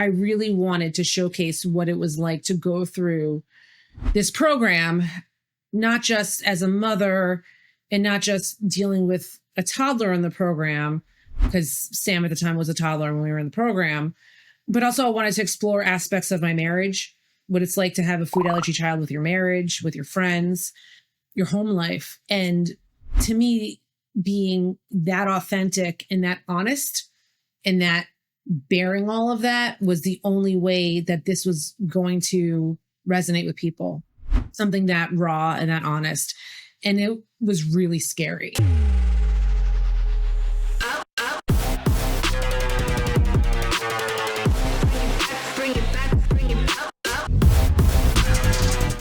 I really wanted to showcase what it was like to go through this program, not just as a mother and not just dealing with a toddler in the program, because Sam at the time was a toddler when we were in the program, but also I wanted to explore aspects of my marriage, what it's like to have a food allergy child with your marriage, with your friends, your home life. And to me, being that authentic and that honest and that bearing all of that was the only way that this was going to resonate with people. Something that raw and that honest. And it was really scary.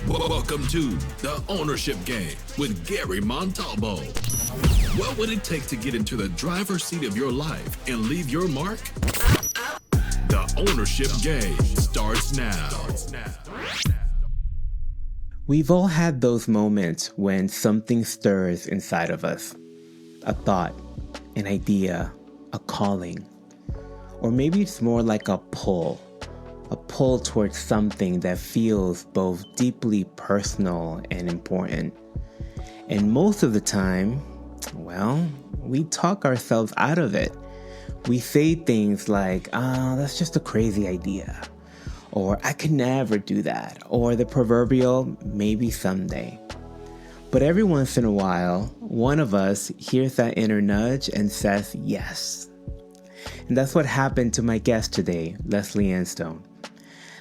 Welcome to The Ownership Game with Gary Montalvo. What would it take to get into the driver's seat of your life and leave your mark? The Ownership Game starts now. We've all had those moments when something stirs inside of us. A thought, an idea, a calling. Or maybe it's more like a pull towards something that feels both deeply personal and important. And most of the time, well, we talk ourselves out of it. We say things like, that's just a crazy idea. Or I could never do that. Or the proverbial, maybe someday. But every once in a while, one of us hears that inner nudge and says yes. And that's what happened to my guest today, Lesley-Anne Stone.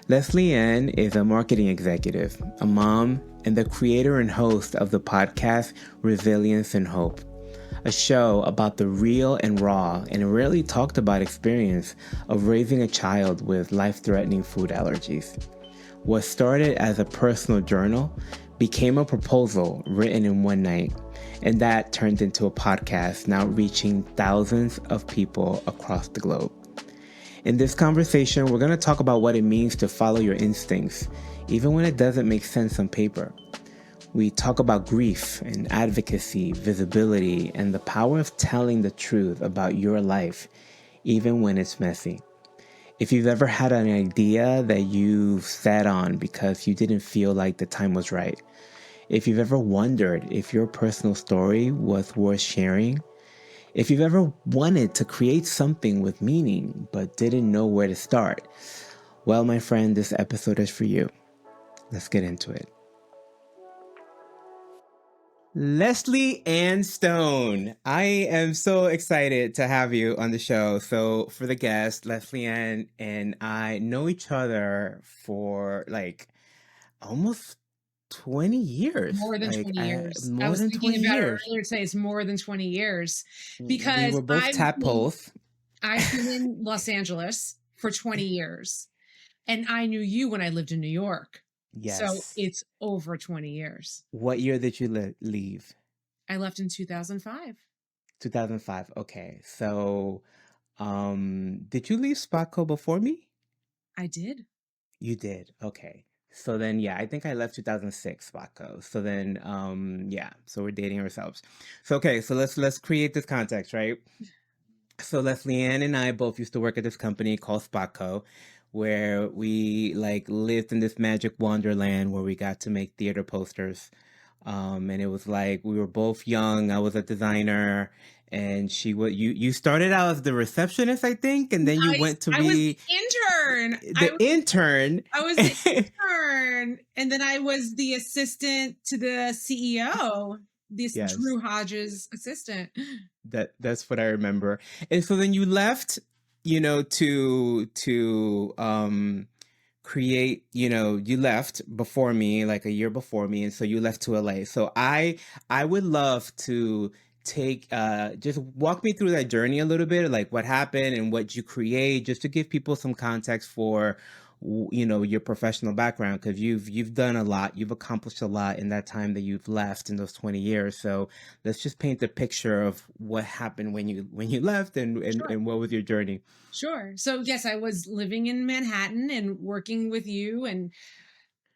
Lesley-Anne is a marketing executive, a mom, and the creator and host of the podcast Resilience and Hope, a show about the real and raw and rarely talked about experience of raising a child with life-threatening food allergies. What started as a personal journal became a proposal written in one night, and that turned into a podcast now reaching thousands of people across the globe. In this conversation, we're going to talk about what it means to follow your instincts, even when it doesn't make sense on paper. We talk about grief and advocacy, visibility, and the power of telling the truth about your life, even when it's messy. If you've ever had an idea that you've sat on because you didn't feel like the time was right, if you've ever wondered if your personal story was worth sharing, if you've ever wanted to create something with meaning but didn't know where to start, well, my friend, this episode is for you. Let's get into it. Lesley-Anne Stone, I am so excited to have you on the show. So for the guest, Lesley-Anne and I know each other for like almost 20 years. More than 20 years. More than 20 years. Earlier today. It's more than 20 years we because were both tadpoles. I've been in Los Angeles for 20 years and I knew you when I lived in New York. Yes. So it's over 20 years. What year did you leave? I left in 2005. 2005. Okay. So, did you leave Spotco before me? I did. You did. Okay. So then, yeah, I think I left 2006 Spotco. So then, yeah, so we're dating ourselves. So, okay. So let's create this context, right? So Lesley-Anne and I both used to work at this company called Spotco, where we like lived in this magic wonderland where we got to make theater posters. And it was like we were both young. I was a designer, and you started out as the receptionist, I think, and then you went to be intern. The intern. I was the intern, and then I was the assistant to the CEO. This yes. Drew Hodges assistant. That's what I remember. And so then you left, to create, you left before me, like a year before me. And so you left to LA. So I would love to take, just walk me through that journey a little bit, like what happened and what you create, just to give people some context for, your professional background, because you've done a lot, you've accomplished a lot in that time that you've left in those 20 years. So let's just paint the picture of what happened when you left and Sure. and what was your journey. Sure. So yes, I was living in Manhattan and working with you and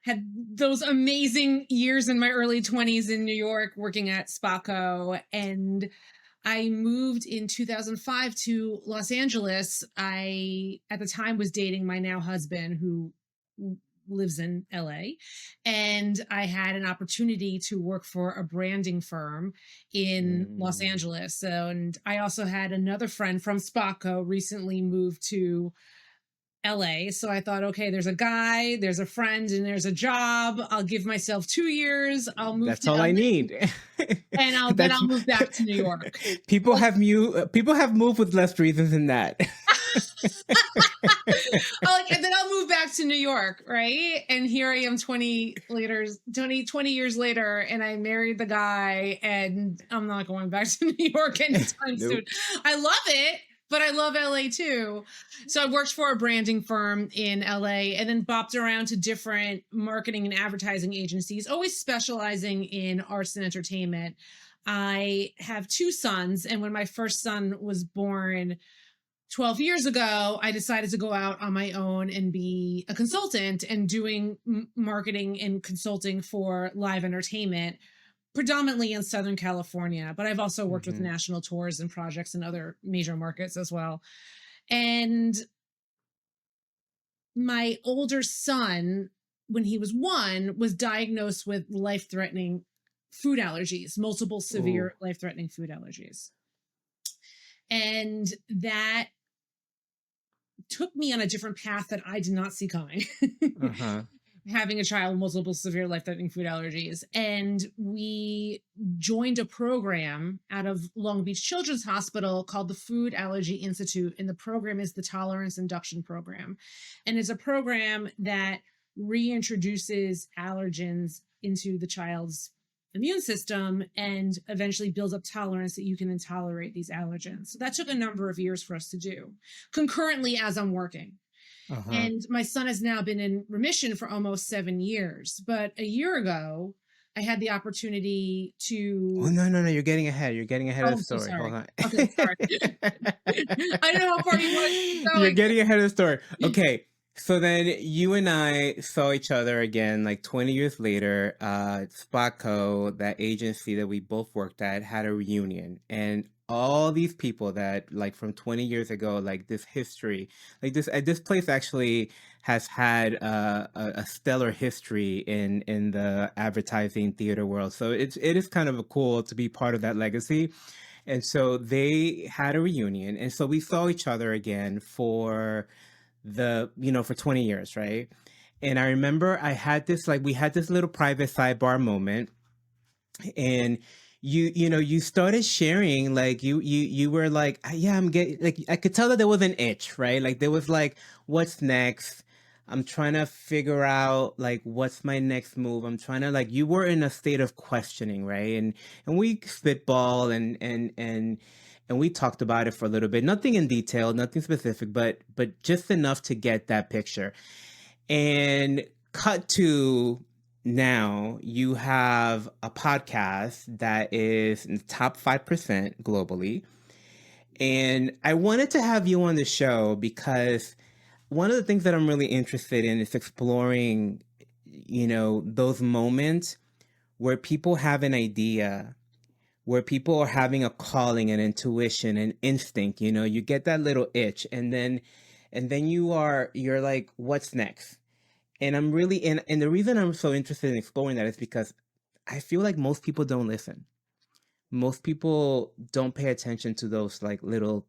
had those amazing years in my early 20s in New York working at Spotco. And I moved in 2005 to Los Angeles. I, at the time, was dating my now husband, who lives in LA. And I had an opportunity to work for a branding firm in Los Mm. Angeles. So, and I also had another friend from Spotco recently moved to LA. So I thought, okay, there's a guy, there's a friend, and there's a job. I'll give myself 2 years. I'll move That's to all I LA need. and That's I'll move back to New York. people have moved with less reasons than that. And then I'll move back to New York, right? And here I am 20 years later, and I married the guy, and I'm not going back to New York anytime soon. Nope. I love it, but I love LA too. So I worked for a branding firm in LA and then bopped around to different marketing and advertising agencies, always specializing in arts and entertainment. I have 2 sons, and when my first son was born 12 years ago, I decided to go out on my own and be a consultant and doing marketing and consulting for live entertainment, predominantly in Southern California. But I've also worked with Mhm. national tours and projects in other major markets as well. And my older son, when he was 1, was diagnosed with life-threatening food allergies, multiple Ooh. severe life-threatening food allergies. And that took me on a different path that I did not see coming. Uh-huh. Having a child with multiple severe life-threatening food allergies. And we joined a program out of Long Beach Children's Hospital called the Food Allergy Institute. And the program is the Tolerance Induction Program. And it's a program that reintroduces allergens into the child's immune system and eventually builds up tolerance that you can tolerate these allergens. So that took a number of years for us to do concurrently as I'm working. Uh-huh. And my son has now been in remission for almost 7 years. But a year ago, I had the opportunity to. Oh, no. You're getting ahead. You're getting ahead Oh, of I'm the so story. sorry. Hold on. Okay, sorry. I don't know how far you want to keep You're going. getting ahead of the story. Okay. So then you and I saw each other again, like 20 years later. Spotco, that agency that we both worked at, had a reunion. And all these people that, like, from 20 years ago, like this history, like this place actually has had a stellar history in the advertising theater world. So it is kind of cool to be part of that legacy. And so they had a reunion, and so we saw each other again for for 20 years, right? And I remember we had this little private sidebar moment, and you started sharing, like you were like, yeah, I'm getting, like, I could tell that there was an itch, right? Like there was like, what's next? I'm trying to figure out, like, what's my next move. I'm trying to, like, you were in a state of questioning, right? And we spitball and we talked about it for a little bit. Nothing in detail, nothing specific, but just enough to get that picture. And cut to now, you have a podcast that is in the top 5% globally. And I wanted to have you on the show because one of the things that I'm really interested in is exploring, those moments where people have an idea, where people are having a calling, an intuition, an instinct. You get that little itch, and then you're like, what's next? And I'm really, and the reason I'm so interested in exploring that is because I feel like most people don't listen. Most people don't pay attention to those, like, little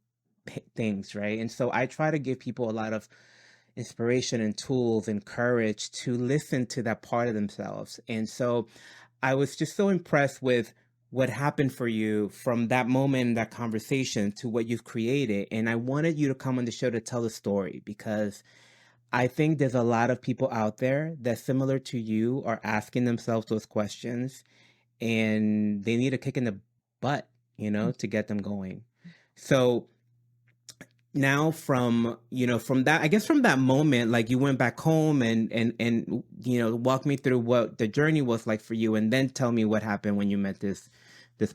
things, right? And so I try to give people a lot of inspiration and tools and courage to listen to that part of themselves. And so I was just so impressed with what happened for you from that moment, that conversation, to what you've created. And I wanted you to come on the show to tell the story, because I think there's a lot of people out there that, similar to you, are asking themselves those questions, and they need a kick in the butt, to get them going. So now from that, I guess from that moment, like, you went back home and walk me through what the journey was like for you, and then tell me what happened when you met this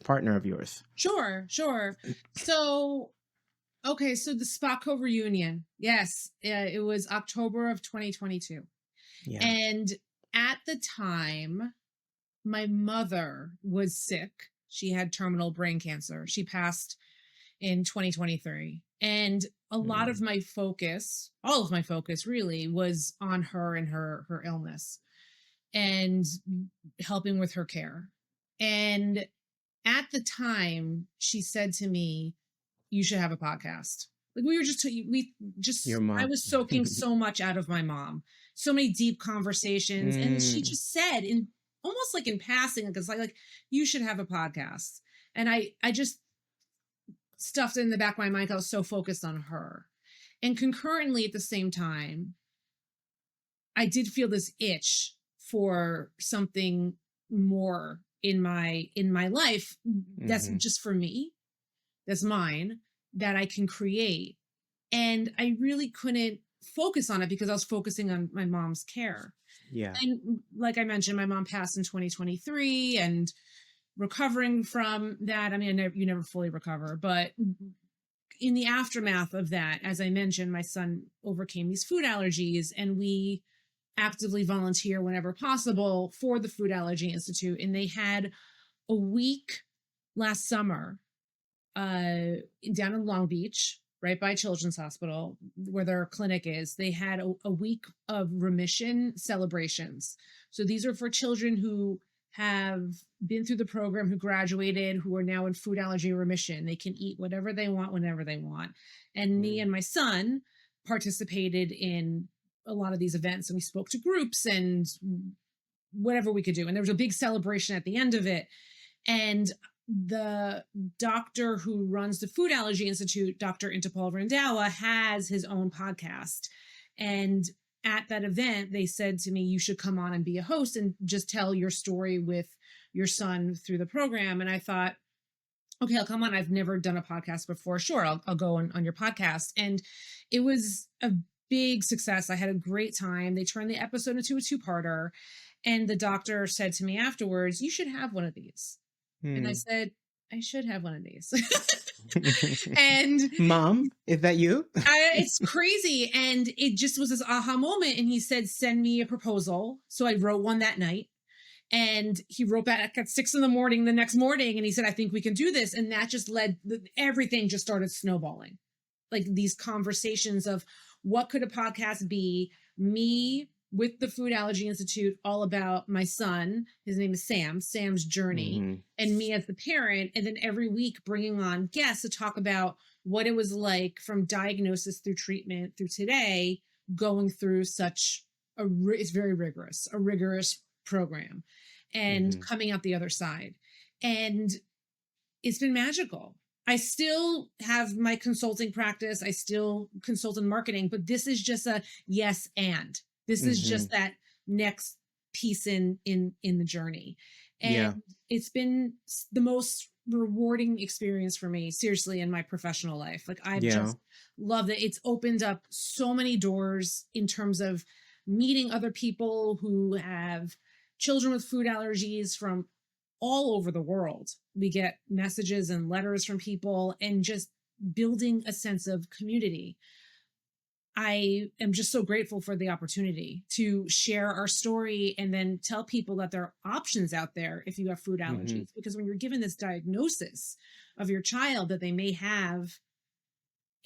partner of yours. Sure. So, okay, so the Spotco reunion. Yes, it was October of 2022. Yeah. And at the time, my mother was sick She had terminal brain cancer. She passed in 2023. And a lot of my focus, all of my focus really, was on her and her illness and helping with her care. And at the time, she said to me, "You should have a podcast." Like we just, Your I mom. was soaking so much out of my mom, so many deep conversations. And she just said, in almost like in passing, like, it's like, you should have a podcast. And I just stuffed it in the back of my mind. I was so focused on her. And concurrently at the same time, I did feel this itch for something more in my life that's just for me, that's mine, that I can create. And I really couldn't focus on it because I was focusing on my mom's care. Yeah. And like I mentioned, my mom passed in 2023, and recovering from that. I mean, you never fully recover, but in the aftermath of that, as I mentioned, my son overcame these food allergies, and we actively volunteer whenever possible for the Food Allergy Institute. And they had a week last summer down in Long Beach, right by Children's Hospital, where their clinic is. They had a week of remission celebrations. So these are for children who have been through the program, who graduated, who are now in food allergy remission. They can eat whatever they want, whenever they want. And me and my son participated in a lot of these events, and we spoke to groups and whatever we could do. And there was a big celebration at the end of it. And the doctor who runs the Food Allergy Institute, Dr. Intipal Randhawa, has his own podcast. And at that event, they said to me, "You should come on and be a host and just tell your story with your son through the program." And I thought, okay, I'll come on. I've never done a podcast before. Sure, I'll go on your podcast. And it was a big success. I had a great time. They turned the episode into a 2-parter. And the doctor said to me afterwards, "You should have one of these." And I said, "I should have one of these." And Mom, is that you? it's crazy. And it just was this aha moment. And he said, "Send me a proposal." So I wrote one that night. And he wrote back at 6 a.m. the next morning. And he said, "I think we can do this." And that just everything just started snowballing. Like these conversations of what could a podcast be? Me with the Food Allergy Institute, all about my son. His name is Sam's journey, and me as the parent. And then every week bringing on guests to talk about what it was like from diagnosis through treatment through today, going through such it's very rigorous, a rigorous program, and coming out the other side. And it's been magical. I still have my consulting practice. I still consult in marketing, but this is just a yes and. This is just that next piece in the journey. And it's been the most rewarding experience for me, seriously, in my professional life. Like I've just loved it. It's opened up so many doors in terms of meeting other people who have children with food allergies from all over the world. We get messages and letters from people, and just building a sense of community. I am just so grateful for the opportunity to share our story and then tell people that there are options out there if you have food allergies. Because when you're given this diagnosis of your child that they may have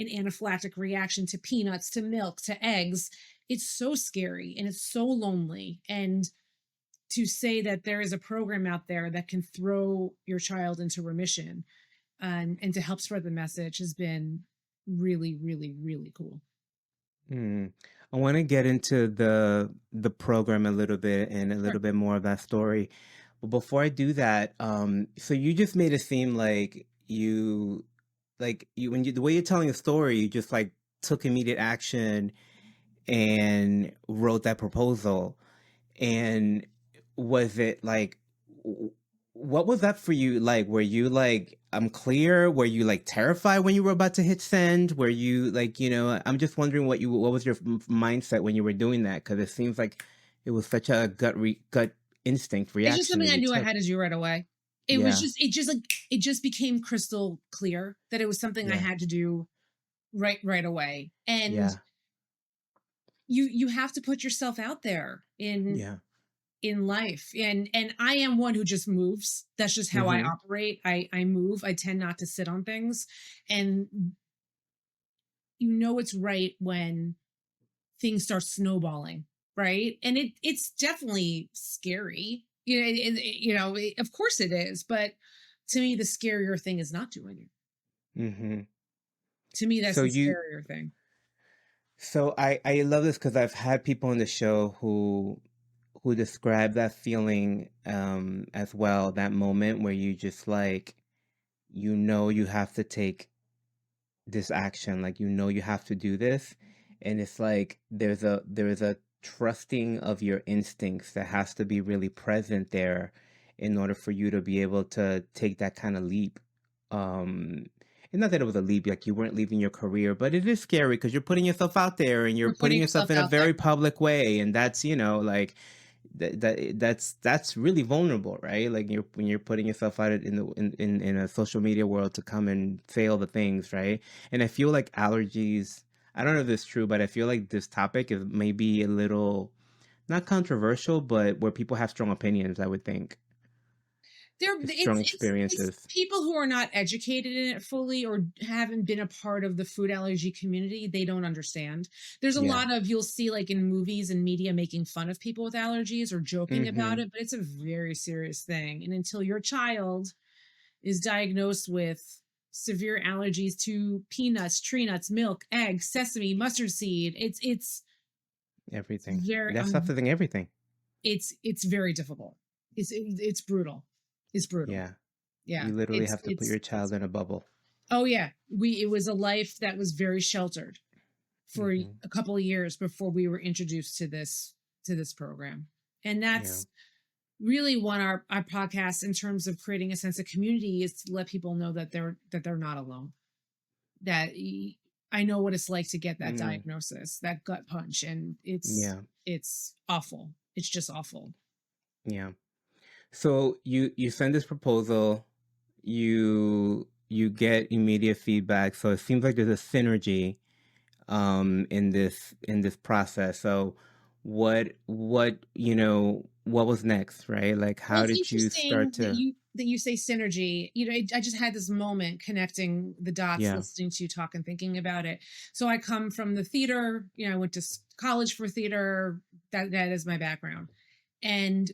an anaphylactic reaction to peanuts, to milk, to eggs, it's so scary and it's so lonely. And to say that there is a program out there that can throw your child into remission and to help spread the message has been really, really, really cool. I want to get into the program a little bit and a little bit more of that story. But before I do that, so you just made it seem like the way you're telling a story, you just like took immediate action and wrote that proposal. And was it like, what was that for you? Like, were you like, I'm clear? Were you like terrified when you were about to hit send? Were you like, I'm just wondering what was your mindset when you were doing that? Because it seems like it was such a gut instinct reaction. It's just something I knew I had to do right away. It just became crystal clear that it was something I had to do right away. And you have to put yourself out there in life. And I am one who just moves. That's just how I operate. I move. I tend not to sit on things. And it's right when things start snowballing, right? And it's definitely scary. Of course it is, but to me the scarier thing is not doing it. Mm-hmm. To me that's So the scarier thing. So I love this because I've had people on the show who describe that feeling as well, that moment where you just like, you have to take this action, like you have to do this, and it's like there's a trusting of your instincts that has to be really present there in order for you to be able to take that kind of leap. And not that it was a leap, like you weren't leaving your career, but it is scary because you're putting yourself out there and you're You're putting putting yourself yourself in a out there. very public way, and that's like that's really vulnerable, right? Like when you're putting yourself out in a social media world to come and say all the things, right? And I feel like allergies, I don't know if it's true, but I feel like this topic is maybe a little not controversial, but where people have strong opinions, I would think. Strong It's experiences. people who are not educated in it fully or haven't been a part of the food allergy community. They don't understand. There's a lot of, you'll see like in movies and media making fun of people with allergies or joking about it, but it's a very serious thing. And until your child is diagnosed with severe allergies to peanuts, tree nuts, milk, eggs, sesame, mustard seed, it's Everything. very That's something, everything. it's very difficult. It's brutal. It's brutal. Yeah. Yeah. You literally have to put your child in a bubble. Oh yeah. It was a life that was very sheltered for a couple of years before we were introduced to this program. And that's really one our podcast in terms of creating a sense of community is to let people know that they're not alone. That I know what it's like to get that diagnosis, that gut punch, and it's awful. It's just awful. Yeah. So you send this proposal, you get immediate feedback. So it seems like there's a synergy in this process. So what was next, right? Like how did you start to that you say synergy. I just had this moment connecting the dots, listening to you talk and thinking about it. So I come from the theater, I went to college for theater. That is my background. And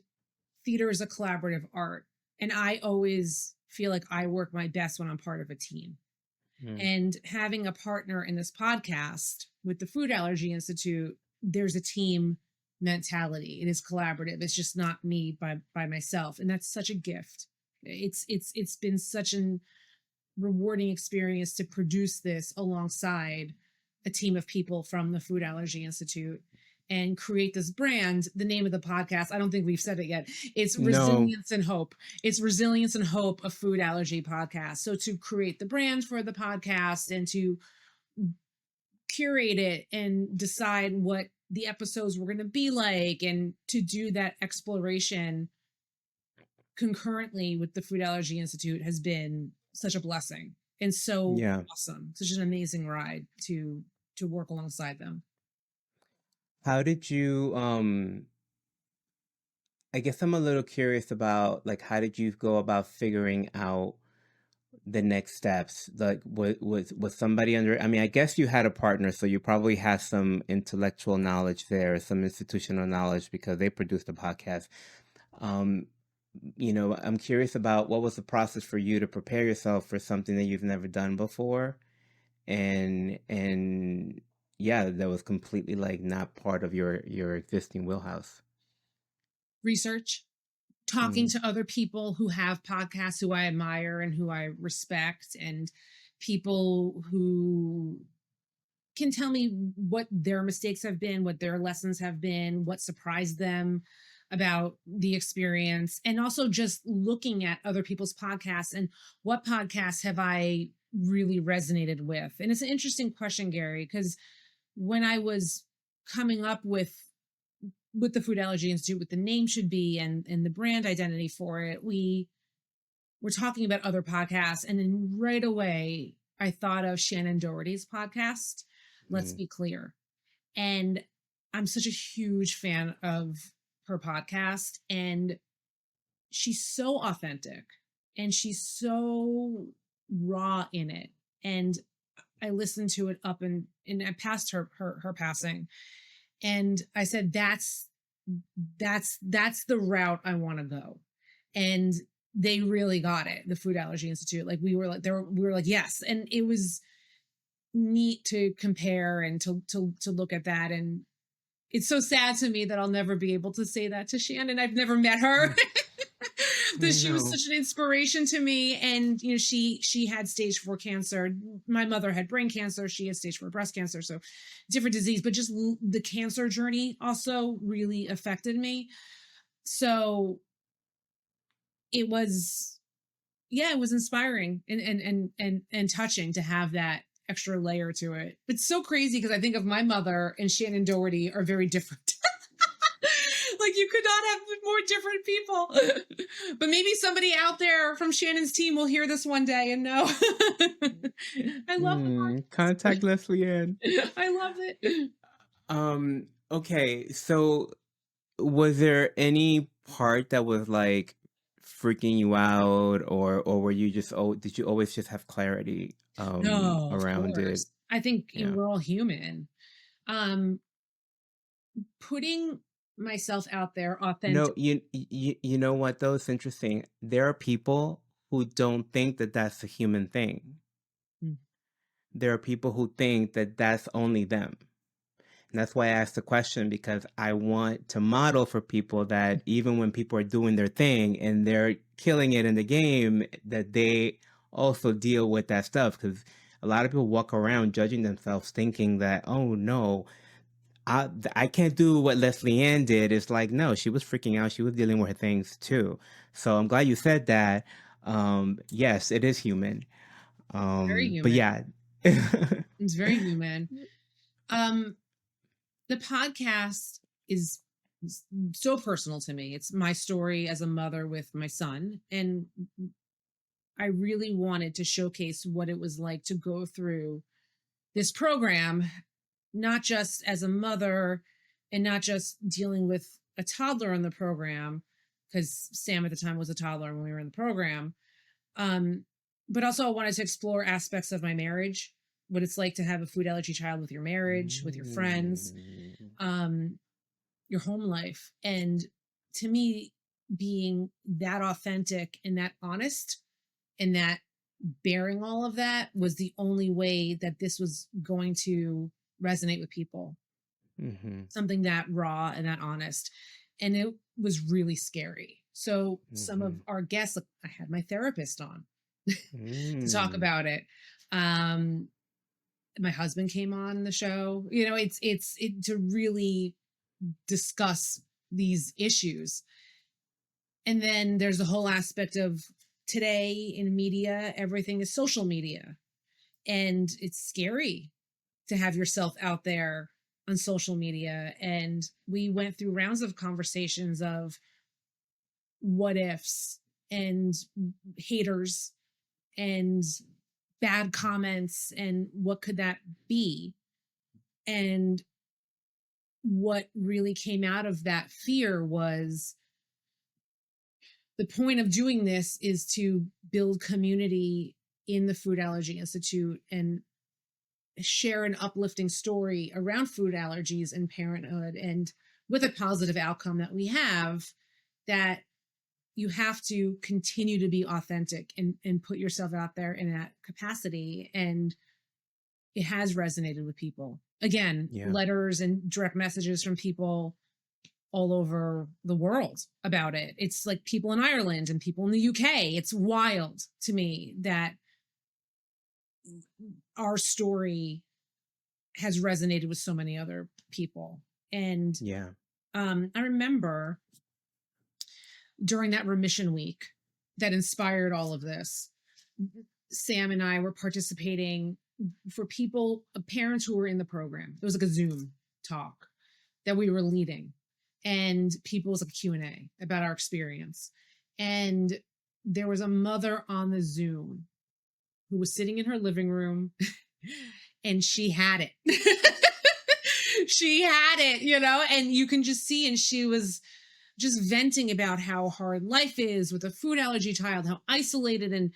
theater is a collaborative art. And I always feel like I work my best when I'm part of a team. And having a partner in this podcast with the Food Allergy Institute, there's a team mentality. It is collaborative. It's just not me by myself. And that's such a gift. It's been such an rewarding experience to produce this alongside a team of people from the Food Allergy Institute and create this brand. The name of the podcast, I don't think we've said it yet. It's Resilience and Hope. It's Resilience and Hope, a food allergy podcast. So to create the brand for the podcast and to curate it and decide what the episodes were going to be like and to do that exploration concurrently with the Food Allergy Institute has been such a blessing and so awesome. Such an amazing ride to work alongside them. How did you I guess I'm a little curious about like how did you go about figuring out the next steps? Like was somebody under, I mean, I guess you had a partner, so you probably had some intellectual knowledge there, some institutional knowledge because they produced a podcast. I'm curious about what was the process for you to prepare yourself for something that you've never done before and that was completely like not part of your existing wheelhouse. Research, talking to other people who have podcasts who I admire and who I respect, and people who can tell me what their mistakes have been, what their lessons have been, what surprised them about the experience, and also just looking at other people's podcasts and what podcasts have I really resonated with. And it's an interesting question, Gary, because when I was coming up with the Food Allergy Institute, what the name should be and the brand identity for it, we were talking about other podcasts. And then right away, I thought of Shannon Doherty's podcast, Let's Be Clear. And I'm such a huge fan of her podcast, and she's so authentic and she's so raw in it. And I listened to it up and past her passing. And I said, that's the route I want to go. And they really got it. The Food Allergy Institute. Like we were like, yes. And it was neat to compare and to look at that. And it's so sad to me that I'll never be able to say that to Shannon. I've never met her. That she was such an inspiration to me. And, you know, she had stage 4 cancer. My mother had brain cancer. She had stage 4 breast cancer. So different disease, but just the cancer journey also really affected me. So it was inspiring and touching to have that extra layer to it. It's so crazy because I think of my mother and Shannon Doherty are very different. Like you could not have more different people. But maybe somebody out there from Shannon's team will hear this one day and know. I love the contact Lesley-Anne. I love it. Okay, so was there any part that was like freaking you out, or were you just did you always just have clarity No, around it? I think we're all human. Putting myself out there authentic. No, you know what though? It's interesting. There are people who don't think that that's a human thing. There are people who think that that's only them. And that's why I asked the question, because I want to model for people that even when people are doing their thing and they're killing it in the game, that they also deal with that stuff. Because a lot of people walk around judging themselves thinking that, oh no, I can't do what Lesley-Anne did. It's like, no, she was freaking out. She was dealing with her things too. So I'm glad you said that. Yes, it is human. Very human. But yeah. It's very human. The podcast is so personal to me. It's my story as a mother with my son. And I really wanted to showcase what it was like to go through this program, not just as a mother and not just dealing with a toddler in the program, because Sam at the time was a toddler when we were in the program. But also I wanted to explore aspects of my marriage, what it's like to have a food allergy child with your marriage, with your friends, your home life. And to me, being that authentic and that honest and that bearing all of that was the only way that this was going to resonate with people. Something that raw and that honest. And it was really scary. So some of our guests, I had my therapist on to talk about it. My husband came on the show. You know, it's to really discuss these issues. And then there's the whole aspect of today in media, everything is social media. And it's scary to have yourself out there on social media. And we went through rounds of conversations of what ifs and haters and bad comments and what could that be. And what really came out of that fear was the point of doing this is to build community in the Food Allergy Institute and share an uplifting story around food allergies and parenthood, and with a positive outcome that we have, that you have to continue to be authentic and put yourself out there in that capacity. And it has resonated with people. Again, letters and direct messages from people all over the world about it. It's like people in Ireland and people in the UK. It's wild to me that our story has resonated with so many other people. And I remember during that Remission week that inspired all of this, Sam and I were participating for people, parents who were in the program. It was like a Zoom talk that we were leading, and people, was like a Q&A about our experience. And there was a mother on the Zoom who was sitting in her living room and she had it. She had it, you know, and you can just see, and she was just venting about how hard life is with a food allergy child, how isolated, and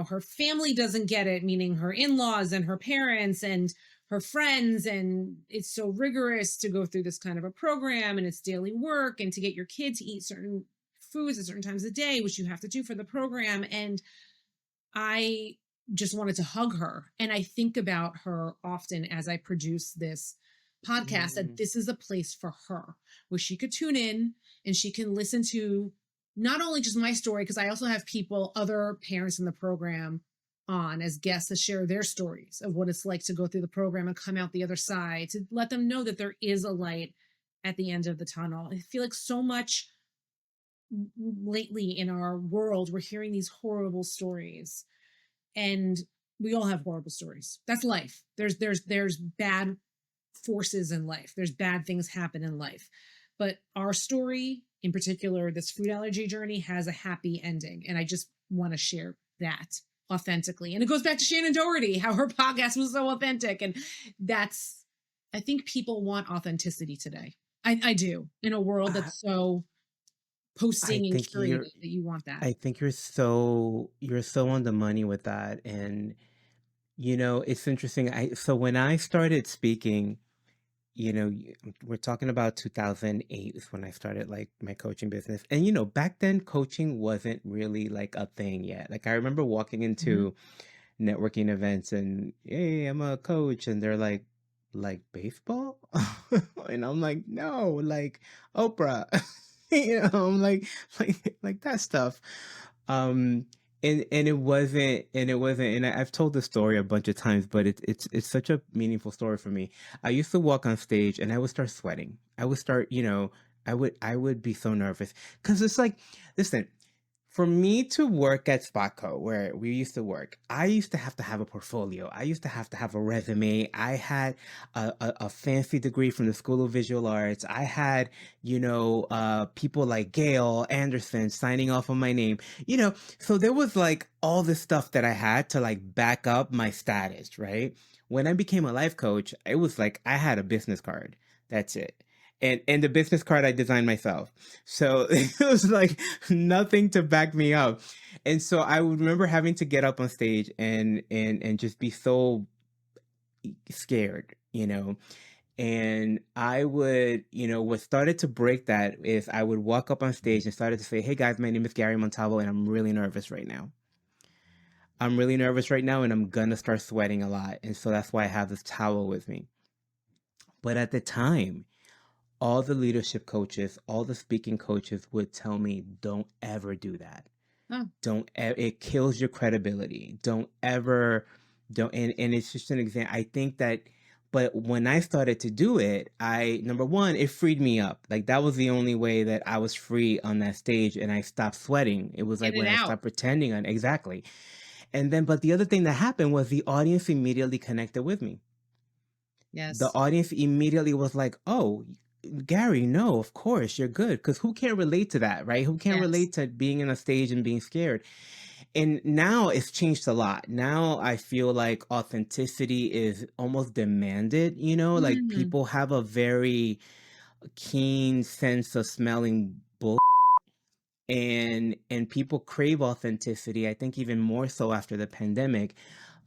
her family doesn't get it, meaning her in-laws and her parents and her friends, and it's so rigorous to go through this kind of a program, and it's daily work, and to get your kid to eat certain foods at certain times of day, which you have to do for the program. And I just wanted to hug her. And I think about her often as I produce this podcast, that this is a place for her where she could tune in and she can listen to not only just my story, because I also have other parents in the program on as guests to share their stories of what it's like to go through the program and come out the other side, to let them know that there is a light at the end of the tunnel. I feel like so much lately in our world, we're hearing these horrible stories, and we all have horrible stories. That's life. There's bad forces in life. There's bad things happen in life. But our story, in particular, this food allergy journey, has a happy ending. And I just want to share that authentically. And it goes back to Shannon Doherty, how her podcast was so authentic. And I think people want authenticity today. I do, in a world that's so posting and curated, that you want that. I think you're so on the money with that. And it's interesting. So when I started speaking, we're talking about 2008 is when I started like my coaching business. And back then coaching wasn't really like a thing yet. Like I remember walking into networking events and, hey, I'm a coach, and they're like baseball? And I'm like, no, like Oprah. I'm like that stuff. And it wasn't, and I've told the story a bunch of times, but it's such a meaningful story for me. I used to walk on stage and I would start sweating. I would start, I would be so nervous, because it's like, listen, for me to work at Spotco, where we used to work, I used to have a portfolio. I used to have a resume. I had a fancy degree from the School of Visual Arts. I had, people like Gail Anderson signing off on my name, so there was like all this stuff that I had to like back up my status, right? When I became a life coach, it was like I had a business card. That's it. And the business card I designed myself. So it was like nothing to back me up. And so I would remember having to get up on stage and just be so scared, and I would, what started to break that is I would walk up on stage and started to say, hey guys, my name is Gary Montalvo, and I'm really nervous right now. I'm really nervous right now, and I'm gonna start sweating a lot. And so that's why I have this towel with me. But at the time, all the leadership coaches, all the speaking coaches would tell me, don't ever do that. It kills your credibility. And it's just an example. I think that, but when I started to do it, number one, it freed me up. Like that was the only way that I was free on that stage, and I stopped sweating. It was like when I stopped pretending on, exactly. And then, but the other thing that happened was the audience immediately connected with me. Yes. The audience immediately was like, oh, Gary, no, of course you're good. Because who can't relate to that, right? Who can't relate to being on a stage and being scared? And now it's changed a lot. Now I feel like authenticity is almost demanded, like people have a very keen sense of smelling bull, and people crave authenticity. I think even more so after the pandemic.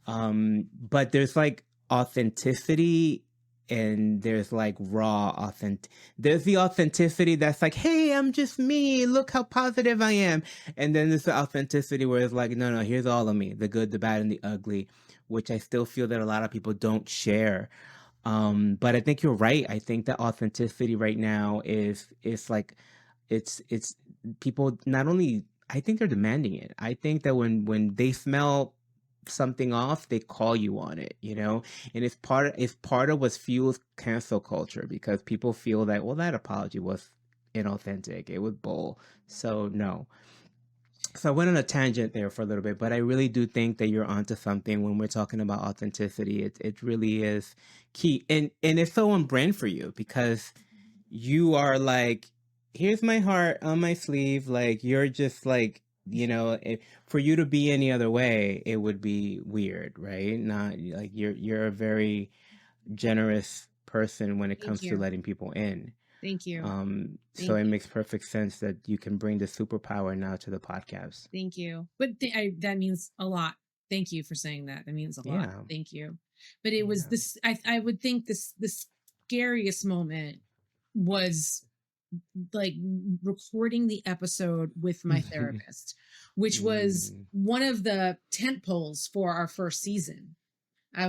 But there's like authenticity, and there's like there's the authenticity that's like, hey, I'm just me, look how positive I am. And then there's the authenticity where it's like, no, here's all of me, the good, the bad, and the ugly, which I still feel that a lot of people don't share. But I think you're right. I think that authenticity right now is like, it's people not only, I think they're demanding it. I think that when they smell something off, they call you on it, and it's part of what fuels cancel culture, because people feel that, well, that apology was inauthentic, it was bull, so no. So I went on a tangent there for a little bit, but I really do think that you're onto something when we're talking about authenticity. It really is key, and it's so on brand for you, because you are like, here's my heart on my sleeve. Like you're just like, for you to be any other way, it would be weird, right? Not like you're a very generous person when it comes to letting people in. Thank you. So it makes perfect sense that you can bring the superpower now to the podcast. Thank you. But that means a lot. Thank you for saying that. It means a lot. Yeah. Thank you. But it was this, I would think the scariest moment was like recording the episode with my therapist, which was one of the tent poles for our first season. I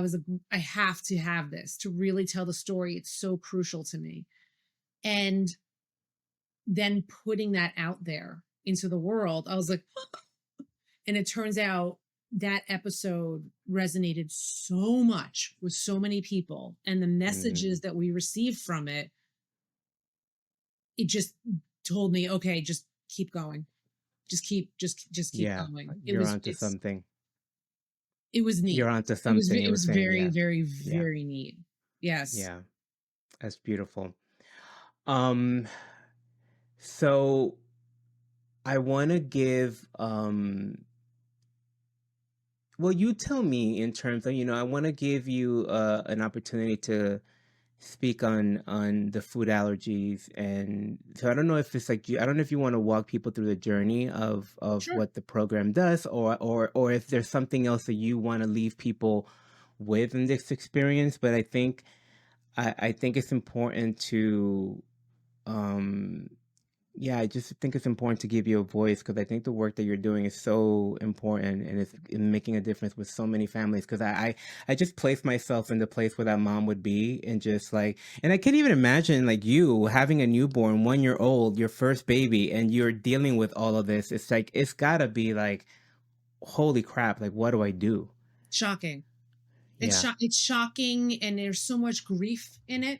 have to have this to really tell the story. It's so crucial to me. And then putting that out there into the world, I was like, and it turns out that episode resonated so much with so many people, and the messages that we received from it, it just told me, okay, just keep going. Just keep going. You're onto something. It was neat. You're onto something. It was very, very, very neat. Yes. Yeah. That's beautiful. So I want to give, well, you tell me in terms of, I want to give you an opportunity to speak on the food allergies. And so I don't know if it's like, I don't know if you want to walk people through the journey of Sure. what the program does, or if there's something else that you want to leave people with in this experience. But I think it's important to, I just think it's important to give you a voice, because I think the work that you're doing is so important, and it's making a difference with so many families. Because I just place myself in the place where that mom would be, and just like, and I can't even imagine like you having a newborn, 1 year old, your first baby, and you're dealing with all of this. It's like, it's gotta be like, holy crap, like, what do I do? Shocking. It's shocking, and there's so much grief in it.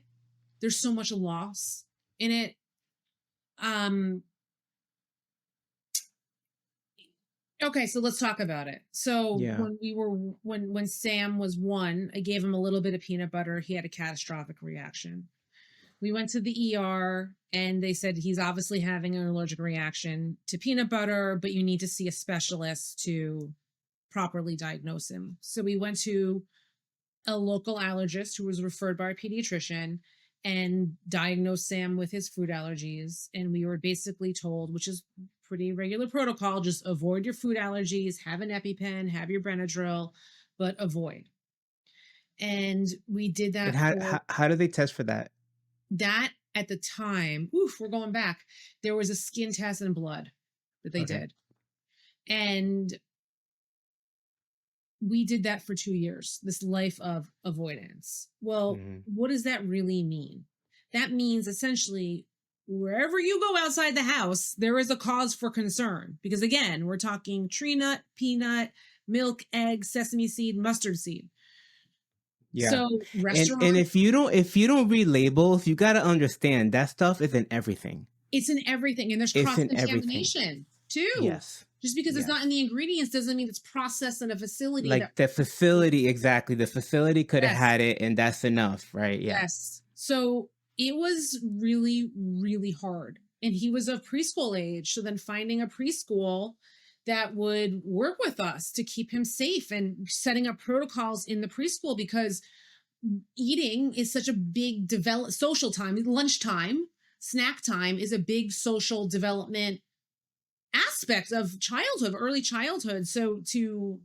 There's so much loss in it. Okay, so let's talk about it. So when Sam was 1, I gave him a little bit of peanut butter. He had a catastrophic reaction. We went to the ER, and they said he's obviously having an allergic reaction to peanut butter, but you need to see a specialist to properly diagnose him. So we went to a local allergist who was referred by a pediatrician and diagnosed Sam with his food allergies. And we were basically told, which is pretty regular protocol, just avoid your food allergies, have an EpiPen, have your Benadryl, but avoid. And we did that. And how do they test for that? That at the time, we're going back. There was a skin test and blood that they did. And we did that for 2 years, this life of avoidance. Well, what does that really mean? That means essentially wherever you go outside the house, there is a cause for concern. Because again, we're talking tree nut, peanut, milk, egg, sesame seed, mustard seed. Yeah. So restaurants, and if you don't read labels, you got to understand that stuff is in everything. It's in everything. And there's cross-contamination too. Yes. Just because it's not in the ingredients doesn't mean it's processed in a facility. Like the facility, exactly. The facility could have had it, and that's enough, right? Yeah. Yes. So it was really, really hard. And he was of preschool age. So then finding a preschool that would work with us to keep him safe, and setting up protocols in the preschool, because eating is such a big social time. Lunchtime, snack time is a big social development aspect of childhood, early childhood. So to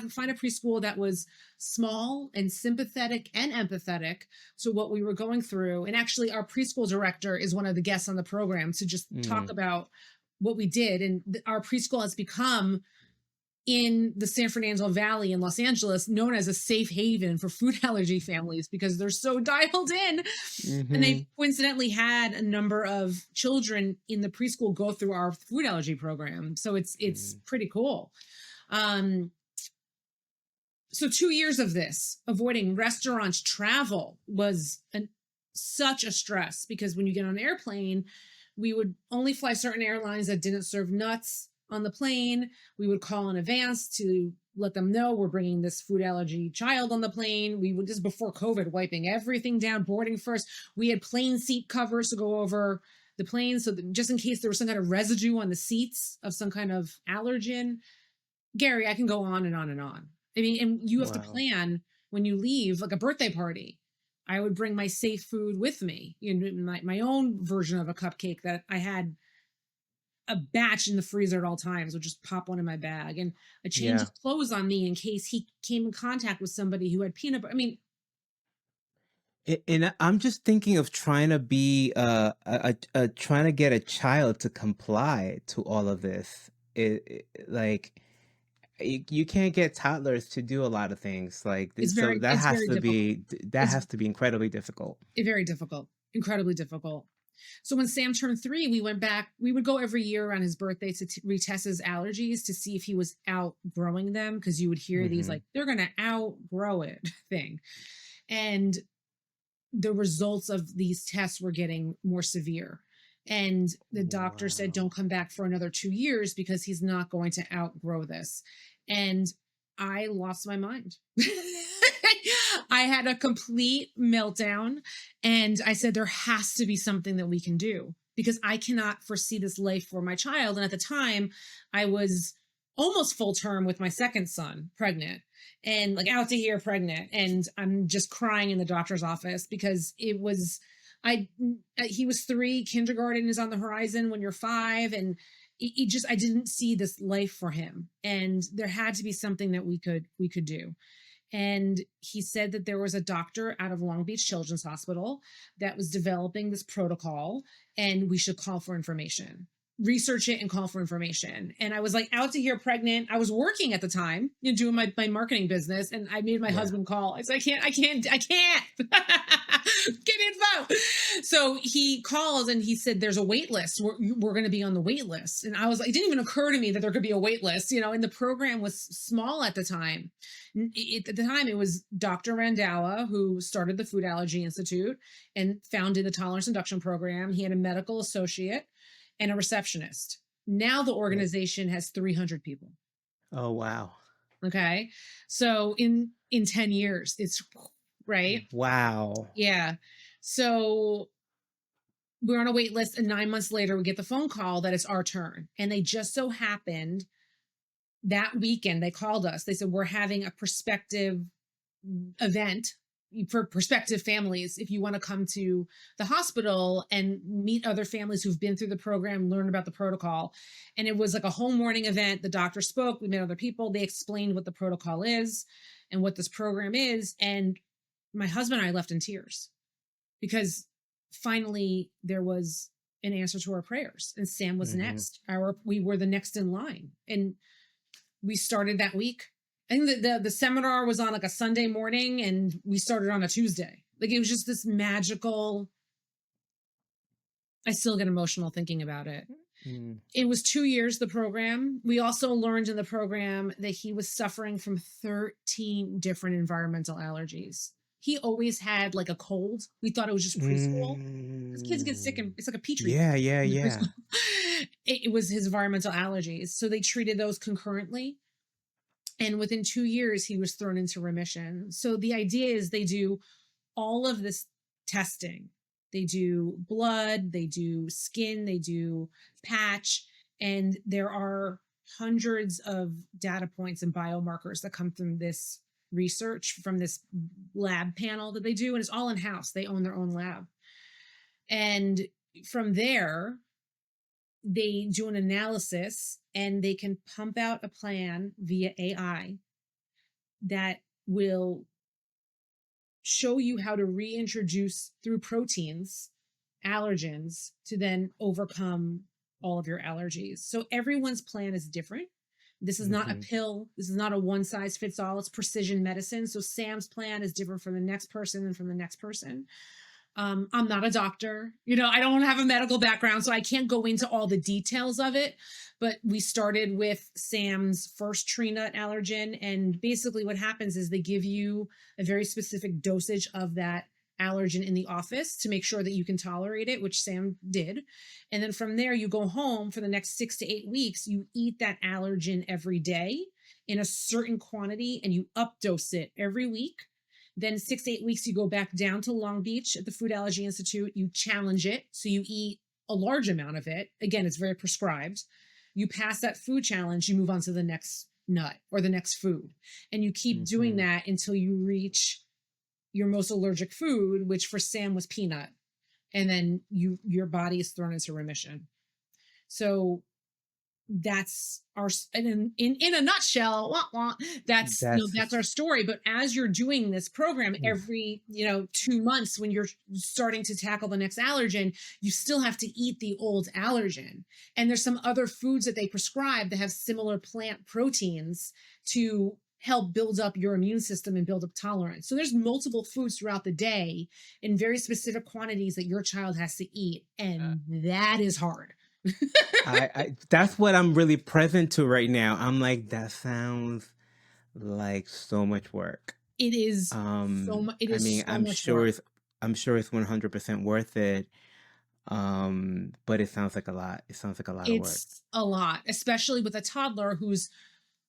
find a preschool that was small and sympathetic and empathetic to what we were going through. And actually our preschool director is one of the guests on the program to just talk about what we did. And our preschool has become, in the San Fernando Valley in Los Angeles, known as a safe haven for food allergy families, because they're so dialed in. And they coincidentally had a number of children in the preschool go through our food allergy program. So it's pretty cool. So 2 years of this, avoiding restaurants, travel was such a stress, because when you get on an airplane, we would only fly certain airlines that didn't serve nuts on the plane. We would call in advance to let them know we're bringing this food allergy child on the plane. We would, just before COVID, wiping everything down, boarding first. We had plane seat covers to go over the plane, so that just in case there was some kind of residue on the seats of some kind of allergen. Gary, I can go on and on and on. I mean, and you have to plan when you leave, like a birthday party. I would bring my safe food with me, my own version of a cupcake that I had a batch in the freezer at all times, would just pop one in my bag, and a change Yeah. of clothes on me in case he came in contact with somebody who had peanut butter. I mean, And I'm just thinking of trying to be trying to get a child to comply to all of this. Like you can't get toddlers to do a lot of things like this, so it's very difficult. that It's has to be incredibly difficult. very difficult, incredibly difficult. So when Sam turned 3, we went back. We would go every year on his birthday to retest his allergies to see if he was outgrowing them, because you would hear these Mhm. like, they're going to outgrow it thing. And the results of these tests were getting more severe. And the doctor said, Wow. don't come back for another 2 years because he's not going to outgrow this. And I lost my mind. I had a complete meltdown, and I said, there has to be something that we can do, because I cannot foresee this life for my child. And at the time, I was almost full term with my second son, pregnant, and like out to here pregnant. And I'm just crying in the doctor's office because it was, he was 3, kindergarten is on the horizon when you're 5. And I didn't see this life for him. And there had to be something that we could do. And he said that there was a doctor out of Long Beach Children's Hospital that was developing this protocol, and we should call for information, research it and call for information. And I was like out to here pregnant. I was working at the time, doing my marketing business. And I made my Yeah. husband call. I said, I can't get info. So he calls and he said, there's a wait list. We're going to be on the wait list. And I was like, it didn't even occur to me that there could be a wait list, and the program was small at the time. At the time, it was Dr. Randhawa, who started the Food Allergy Institute and founded the Tolerance Induction Program. He had a medical associate and a receptionist. Now the organization has 300 people. Oh wow. Okay. So in 10 years, it's right. Wow. Yeah. So we're on a wait list, and 9 months later, we get the phone call that it's our turn. And they just so happened that weekend, they called us. They said, we're having a prospective event for prospective families. If you want to come to the hospital and meet other families who've been through the program, learn about the protocol. And it was like a whole morning event. The doctor spoke, we met other people. They explained what the protocol is and what this program is. And my husband and I left in tears, because finally there was an answer to our prayers, and Sam was Mhm. next. We were the next in line. And we started that week. I think the seminar was on like a Sunday morning, and we started on a Tuesday. Like, it was just this magical. I still get emotional thinking about it. Mm. It was 2 years, the program. We also learned in the program that he was suffering from 13 different environmental allergies. He always had like a cold. We thought it was just preschool, because kids get sick, and it's like a petri. Yeah, yeah, in yeah. preschool. It was his environmental allergies. So they treated those concurrently. And within 2 years, he was thrown into remission. So the idea is they do all of this testing. They do blood, they do skin, they do patch, and there are hundreds of data points and biomarkers that come from this research, from this lab panel that they do. And it's all in-house. They own their own lab. And from there, they do an analysis, and they can pump out a plan via AI that will show you how to reintroduce through proteins allergens to then overcome all of your allergies. So everyone's plan is different. This is not a Mhm. pill. This is not a one size fits all. It's precision medicine. So Sam's plan is different from the next person and from the next person. I'm not a doctor. I don't have a medical background, so I can't go into all the details of it. But we started with Sam's first tree nut allergen. And basically what happens is they give you a very specific dosage of that allergen in the office to make sure that you can tolerate it, which Sam did. And then from there, you go home for the next 6 to 8 weeks. You eat that allergen every day in a certain quantity, and you updose it every week. Then 6 to 8 weeks, you go back down to Long Beach at the Food Allergy Institute. You challenge it. So you eat a large amount of it. Again, it's very prescribed. You pass that food challenge, you move on to the next nut or the next food. And you keep doing Mhm. that until you reach your most allergic food, which for Sam was peanut, and then your body is thrown into remission. So that's our, and in a nutshell, that's that's our story. But as you're doing this program every 2 months, when you're starting to tackle the next allergen, you still have to eat the old allergen. And there's some other foods that they prescribe that have similar plant proteins to help build up your immune system and build up tolerance. So there's multiple foods throughout the day in very specific quantities that your child has to eat, and that is hard. I that's what I'm really present to right now. I'm like, that sounds like so much work. It is I'm sure it's 100% worth it. But it sounds like a lot. It sounds like a lot of work. It's a lot, especially with a toddler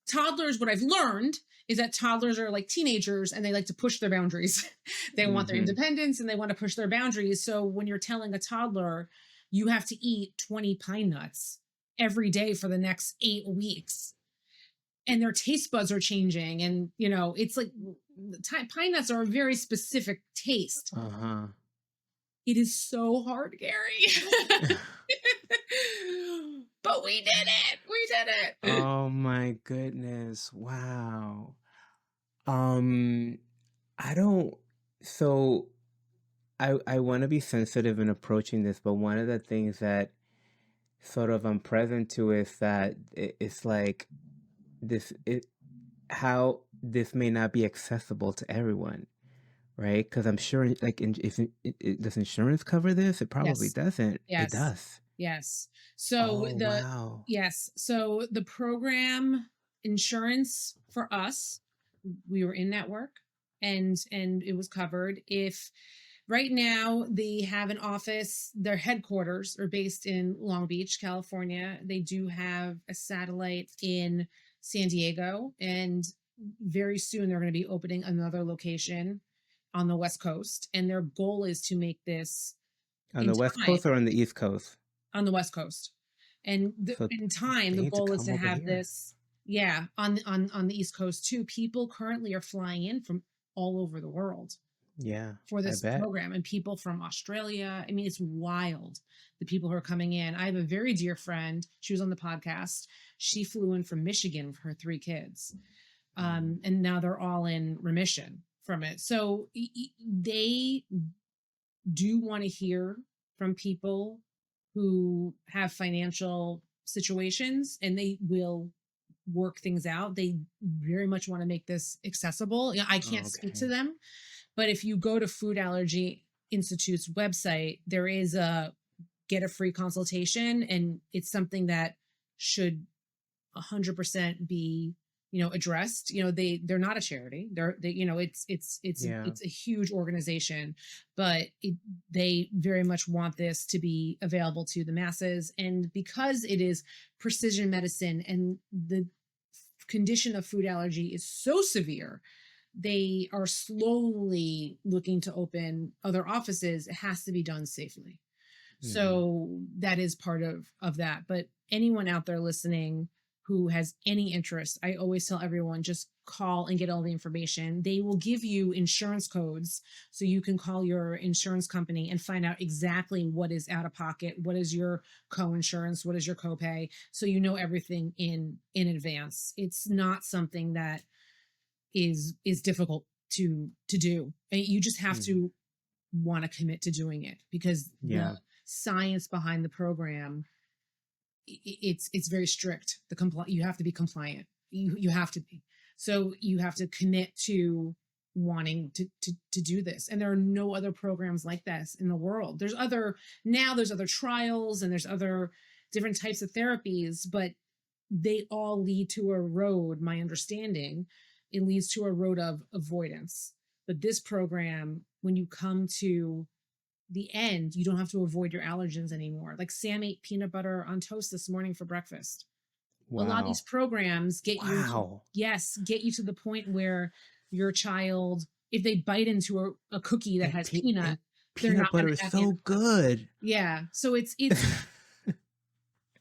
toddlers, what I've learned is that toddlers are like teenagers and they like to push their boundaries. They want their independence and they want to push their boundaries. So when you're telling a toddler, you have to eat 20 pine nuts every day for the next 8 weeks, and their taste buds are changing. And, it's like pine nuts are a very specific taste. It is so hard, Gary. But we did it. We did it. Oh my goodness. Wow. I want to be sensitive in approaching this, but one of the things that sort of I'm present to is that it's like how this may not be accessible to everyone, right? Because I'm sure, like, does insurance cover this? It probably doesn't. Yes. It does. Yes. So wow. Yes. So the program insurance for us, we were in network, and it was covered. If right now they have an office, their headquarters are based in Long Beach, California. They do have a satellite in San Diego, and very soon they're going to be opening another location on the West Coast. And their goal is to make this on the West Coast or on the East Coast? On the West Coast. And in time, the goal is to have this, on the East Coast too. People currently are flying in from all over the world. For this program, and people from Australia. I mean, it's wild, the people who are coming in. I have a very dear friend. She was on the podcast. She flew in from Michigan for her 3 kids. And now they're all in remission from it. So they do want to hear from people who have financial situations, and they will work things out. They very much want to make this accessible. I can't speak to them, but if you go to Food Allergy Institute's website, there is a get a free consultation, and it's something that should 100% be addressed. They're not a charity. It's a huge organization, but they very much want this to be available to the masses. And because it is precision medicine and the condition of food allergy is so severe, they are slowly looking to open other offices. It has to be done safely. So that is part of that. But anyone out there listening who has any interest, I always tell everyone, just call and get all the information. They will give you insurance codes, so you can call your insurance company and find out exactly what is out of pocket, what is your co-insurance, what is your copay, so you know everything in advance. It's not something that is difficult to do. You just have to want to commit to doing it, because the science behind the program, it's very strict. You have to be compliant. You have to be. So you have to commit to wanting to do this. And there are no other programs like this in the world. There's other trials, and there's other different types of therapies, but they all lead to a road, my understanding, it leads to a road of avoidance. But this program, when you come to the end, you don't have to avoid your allergens anymore. Like Sam ate peanut butter on toast this morning for breakfast. Wow. A lot of these programs get you to the point where your child, if they bite into a cookie that has peanut butter is so good. Yeah. So it's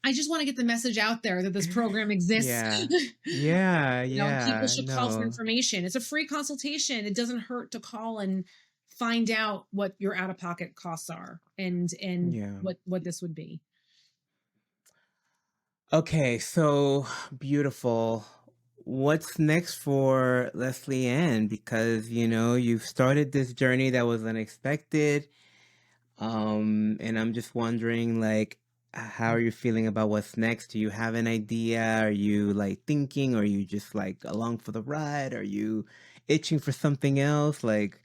I just want to get the message out there that this program exists. Yeah. Yeah. And people Yeah. should call for No. information. It's a free consultation. It doesn't hurt to call and find out what your out-of-pocket costs are and Yeah. what this would be. Okay, so beautiful. What's next for Lesley-Anne? Because, you've started this journey that was unexpected. And I'm just wondering, like, how are you feeling about what's next? Do you have an idea? Are you like thinking? Or are you just like along for the ride? Are you itching for something else? Like,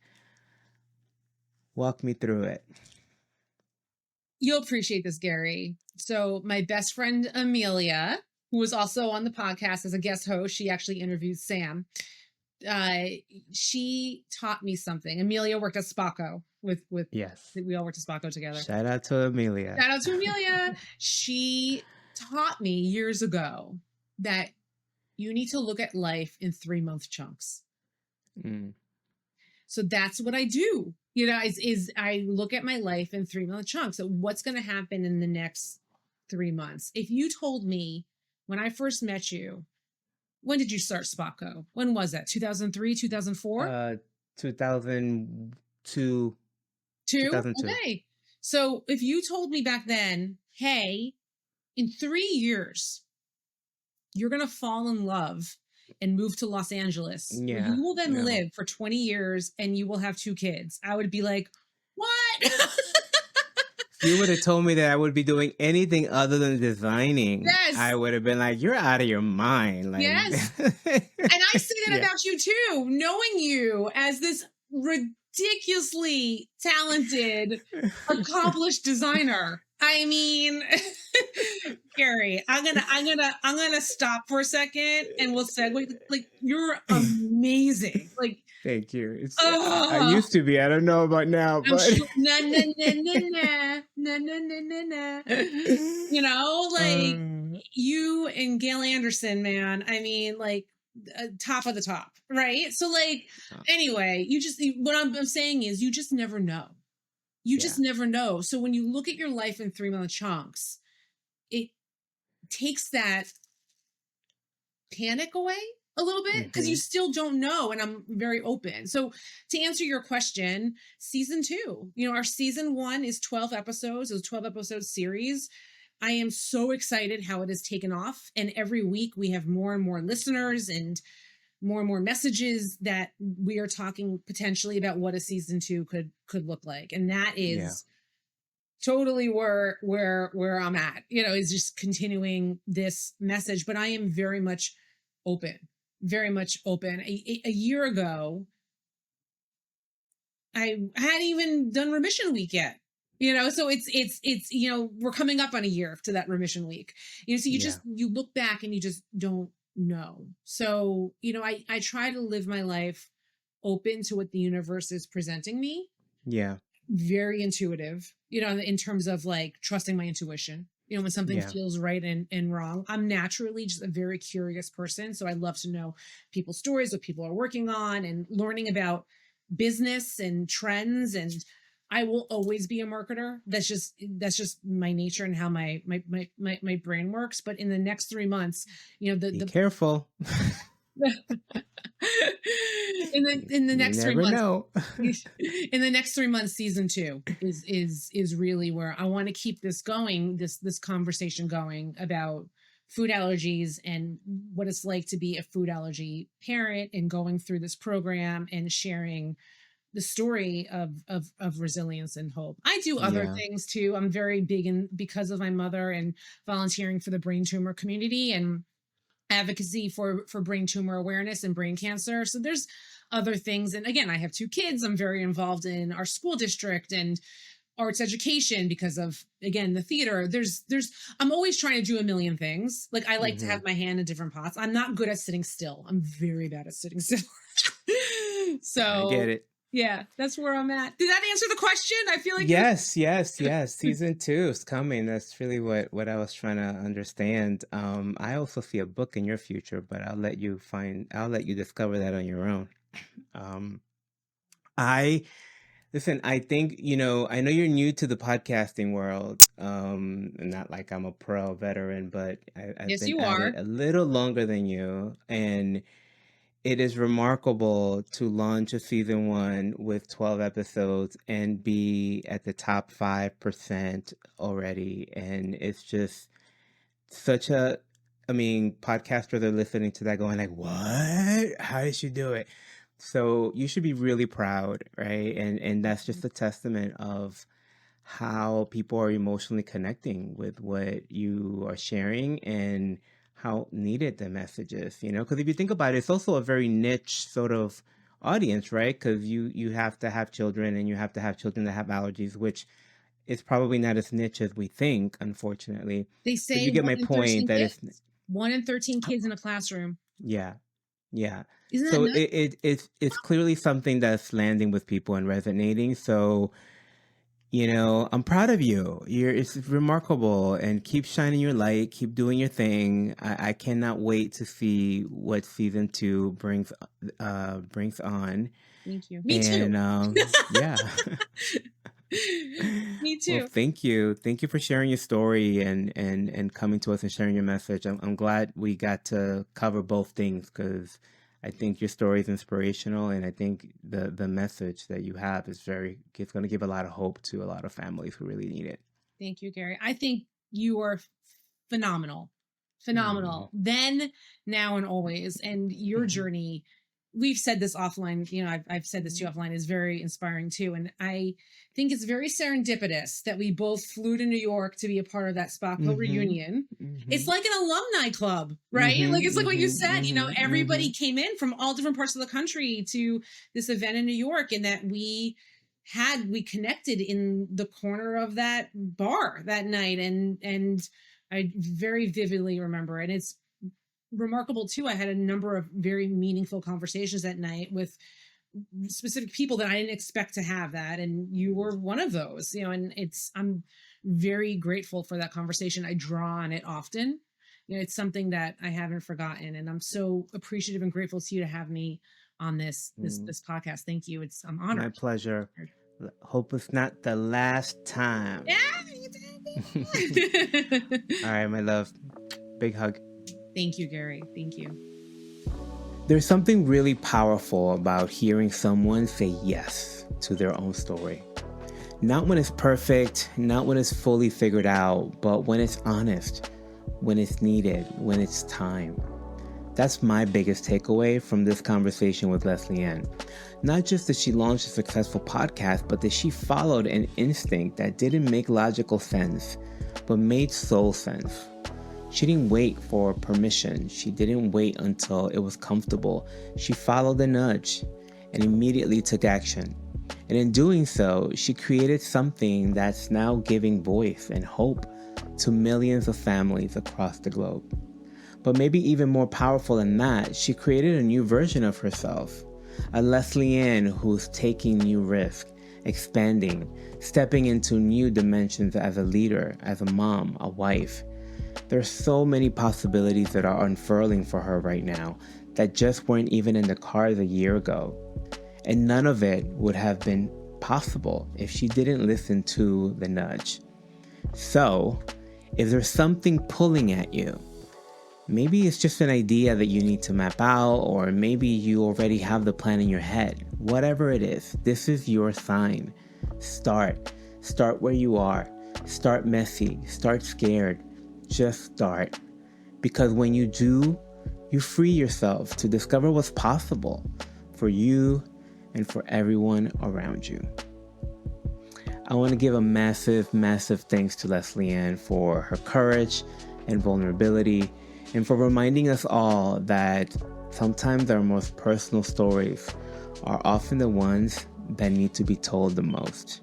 walk me through it. You'll appreciate this, Gary. So my best friend, Amelia, who was also on the podcast as a guest host, she actually interviewed Sam. She taught me something. Amelia worked at Spaco with Yes. we all worked at Spaco together. Shout out to Amelia. Shout out to Amelia. She taught me years ago that you need to look at life in 3-month chunks. Mm. So that's what I do. Is I look at my life in 3-month chunks. So what's going to happen in the next 3 months? If you told me when I first met you, when did you start Spaco? When was that? 2003, 2004? 2002. 2002. Okay. So if you told me back then, hey, in 3 years, you're going to fall in love and move to Los Angeles. Yeah. You will then Yeah. live for 20 years and you will have 2 kids. I would be like, what? You would have told me that I would be doing anything other than designing. Yes. I would have been like, you're out of your mind. Like, Yes. And I say that Yeah. about you too, knowing you as this ridiculously talented, accomplished designer. I mean, Gary, I'm gonna stop for a second and we'll segue. Like, you're amazing. Like, Thank you. I used to be. I don't know about now, I'm but sure, nah. Like you and Gail Anderson, man. I mean, like top of the top, right? So, like, anyway, what I'm saying is, you just never know. You just never know. So when you look at your life in 3-month chunks, it takes that panic away a little bit because you still don't know. And I'm very open. So to answer your question, season 2, our season 1 is 12 episodes. It was a 12 episode series. I am so excited how it has taken off. And every week we have more and more listeners and more messages that we are talking potentially about what a season 2 could look like. And that is totally where I'm at, is just continuing this message, but I am very much open. A year ago, I hadn't even done Remission Week yet, so it's, we're coming up on a year to that Remission Week, so you look back and you just don't know. So, I try to live my life open to what the universe is presenting me. Yeah. Very intuitive, in terms of like trusting my intuition, when something feels right and wrong. I'm naturally just a very curious person. So I love to know people's stories, what people are working on, and learning about business and trends. And I will always be a marketer. That's just my nature and how my brain works. But in the next 3 months, be careful. in the next 3 months, know. in the next 3 months, season 2 is really where I want to keep this going, this conversation going about food allergies and what it's like to be a food allergy parent, and going through this program and sharing the story of resilience and hope. I do other things too. I'm very big because of my mother, and volunteering for the brain tumor community and advocacy for brain tumor awareness and brain cancer. So there's other things. And again, I have 2 kids. I'm very involved in our school district and arts education because of, again, the theater. I'm always trying to do a million things. Like, I like to have my hand in different pots. I'm not good at sitting still. I'm very bad at sitting still. So I get it. Yeah, that's where I'm at. Did that answer the question? I feel like yes. Season 2 is coming. That's really what I was trying to understand. I also see a book in your future, but I'll let you discover that on your own. Listen, I think, I know you're new to the podcasting world. Not like I'm a pro veteran, but I've Yes, been you at are. it a little longer than you. And it is remarkable to launch a season 1 with 12 episodes and be at the top 5% already. And it's just such podcasters are listening to that going like, what? How did she do it? So you should be really proud, right? And that's just a testament of how people are emotionally connecting with what you are sharing and how needed the message is, because if you think about it, it's also a very niche sort of audience, right? Because you have to have children, and you have to have children that have allergies, which is probably not as niche as we think, unfortunately. They But say you get 1 my in point 13 that it's, kids. 1 in 13 kids in a classroom. yeah. Yeah. Isn't that So nuts? it's clearly something that's landing with people and resonating. So, I'm proud of you. It's remarkable, and keep shining your light, keep doing your thing. I cannot wait to see what season 2 brings on. Thank you. Me too. And yeah. Me Well, too. thank you. Thank you for sharing your story and coming to us and sharing your message. I'm glad we got to cover both things, because I think your story is inspirational, and I think the message that you have is it's going to give a lot of hope to a lot of families who really need it. Thank you, Gary. I think you are phenomenal. Phenomenal. Then, now, and always. And your journey, we've said this offline, I've said this to you offline, is very inspiring too. And I think it's very serendipitous that we both flew to New York to be a part of that Spockville reunion. It's like an alumni club, right? Like, it's like what you said, everybody came in from all different parts of the country to this event in New York, and that we connected in the corner of that bar that night. And I very vividly remember it. It's remarkable too. I had a number of very meaningful conversations that night with specific people that I didn't expect to have that. And you were one of those, and I'm very grateful for that conversation. I draw on it often. It's something that I haven't forgotten, and I'm so appreciative and grateful to you to have me on this podcast. Thank you. I'm honored. My pleasure. Hope it's not the last time. Yeah, you did. All right, my love. Big hug. Thank you, Gary. Thank you. There's something really powerful about hearing someone say yes to their own story. Not when it's perfect, not when it's fully figured out, but when it's honest, when it's needed, when it's time. That's my biggest takeaway from this conversation with Lesley-Anne. Not just that she launched a successful podcast, but that she followed an instinct that didn't make logical sense, but made soul sense. She didn't wait for permission. She didn't wait until it was comfortable. She followed the nudge and immediately took action. And in doing so, she created something that's now giving voice and hope to millions of families across the globe. But maybe even more powerful than that, she created a new version of herself. A Lesley-Anne who's taking new risks, expanding, stepping into new dimensions as a leader, as a mom, a wife. There's so many possibilities that are unfurling for her right now that just weren't even in the cards a year ago. And none of it would have been possible if she didn't listen to the nudge. So, if there's something pulling at you, maybe it's just an idea that you need to map out, or maybe you already have the plan in your head. Whatever it is, this is your sign. Start. Start where you are. Start messy. Start scared. Just start. Because when you do, you free yourself to discover what's possible for you and for everyone around you. I want to give a massive, massive thanks to Lesley-Anne for her courage and vulnerability, and for reminding us all that sometimes our most personal stories are often the ones that need to be told the most.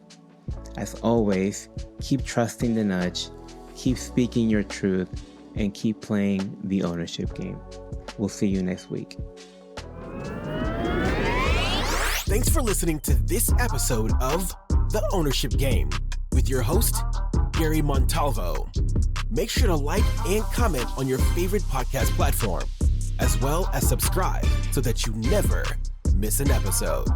As always, keep trusting the nudge, keep speaking your truth, and keep playing the ownership game. We'll see you next week. Thanks for listening to this episode of The Ownership Game with your host, Gary Montalvo. Make sure to like and comment on your favorite podcast platform, as well as subscribe so that you never miss an episode.